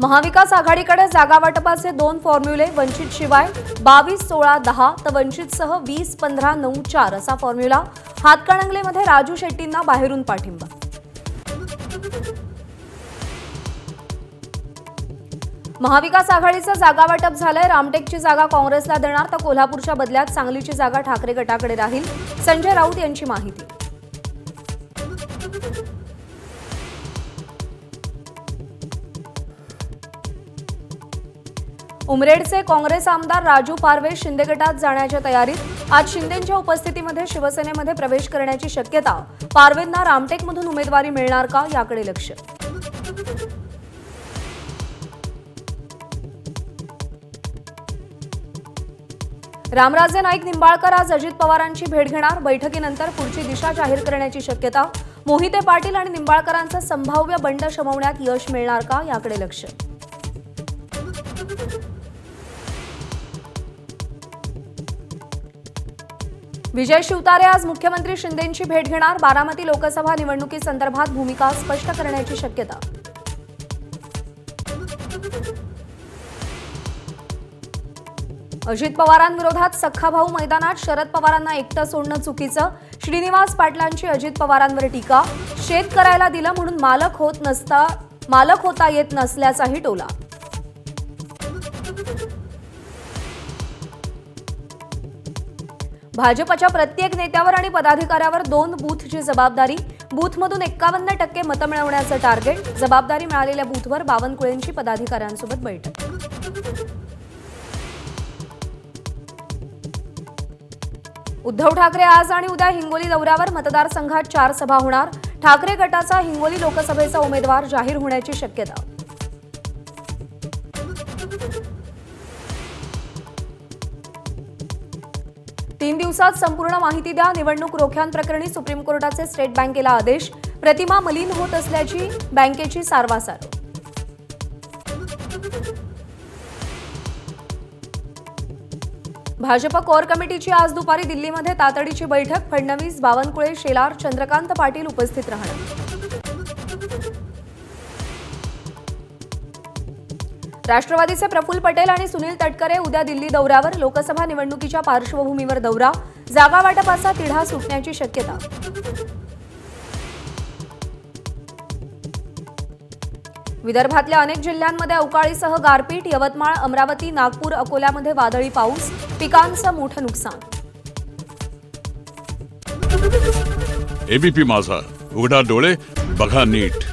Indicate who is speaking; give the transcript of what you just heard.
Speaker 1: महाविकास आघाडीकडे जागा वाटपाचे दोन फॉर्म्युले, वंचित शिवाय 22-16-10 तर वंचितसह 20-15-9-4 असा फॉर्म्युला। हातकणंगलेमध्ये राजू शेट्टींना बाहेरून पाठिंबा। महाविकास आघाडीचं जागा वाटप झालंय। रामटेकची जागा काँग्रेसला देणार तर कोल्हापूरच्या बदल्यात सांगलीची जागा ठाकरे गटाकडे राहील, संजय राऊत यांची माहिती। उमरेडचे काँग्रेस आमदार राजू पारवे शिंदे गटात जाण्याच्या तयारीत। आज शिंदेंच्या उपस्थितीमध्ये शिवसेनेमध्ये प्रवेश करण्याची शक्यता। पारवेंना रामटेकमधून उमेदवारी मिळणार का याकडे लक्ष। रामराजे नाईक निंबाळकर आज अजित पवारांची भेट घेणार। बैठकीनंतर पुढची दिशा जाहीर करण्याची शक्यता। मोहिते पाटील आणि निंबाळकरांचा संभाव्य बंड शमवण्यात यश मिळणार का याकडे लक्ष। विजय शिवतारे आज मुख्यमंत्री शिंदेंची भेट घेणार। बारामती लोकसभा निवडणुकीसंदर्भात भूमिका स्पष्ट करण्याची शक्यता। अजित पवारांविरोधात सख्खा भाऊ मैदानात शरद पवारांना एकटं सोडणं चुकीचं। श्रीनिवास पाटलांची अजित पवारांवर टीका। शेत करायला दिलं म्हणून मालक होता येत नसल्याचाही टोला। भाजपच्या प्रत्येक नेत्यावर आणि पदाधिकाऱ्यावर 2 बूथची जबाबदारी। बूथमधून 51% मतं मिळवण्याचं टार्गेट। जबाबदारी मिळालेल्या बूथवर बावनकुळेंची पदाधिकाऱ्यांसोबत बैठक। उद्धव ठाकरे आज आणि उद्या हिंगोली दौऱ्यावर। मतदारसंघात 4 सभा होणार। ठाकरे गटाचा हिंगोली लोकसभेचा उमेदवार जाहीर होण्याची शक्यता। तीन दिवसात संपूर्ण माहिती द्या। निवडणूक रोख्यांप्रकरणी सुप्रीम कोर्टाचे स्टेट बँकेला आदेश। प्रतिमा मलिन होत असल्याची बँकेची सारवासार। भाजप कोर कमिटीची आज दुपारी दिल्लीमध्ये तातडीची बैठक। फडणवीस, बावनकुळे, शेलार, चंद्रकांत पाटील उपस्थित राहणार। राष्ट्रवादीचे प्रफुल्ल पटेल आणि सुनील तटकरे उद्या दिल्ली दौऱ्यावर। लोकसभा निवडणुकीच्या पार्श्वभूमीवर दौरा। जागा वाटपाचा तिढा सुटण्याची शक्यता। विदर्भातल्या अनेक जिल्ह्यांमध्ये अवकाळीसह गारपीट। यवतमाळ, अमरावती, नागपूर, अकोल्यामध्ये वादळी पाऊस। पिकांचं मोठं नुकसान।
Speaker 2: एबीपी माझा, उघडा डोळे बघा नीट।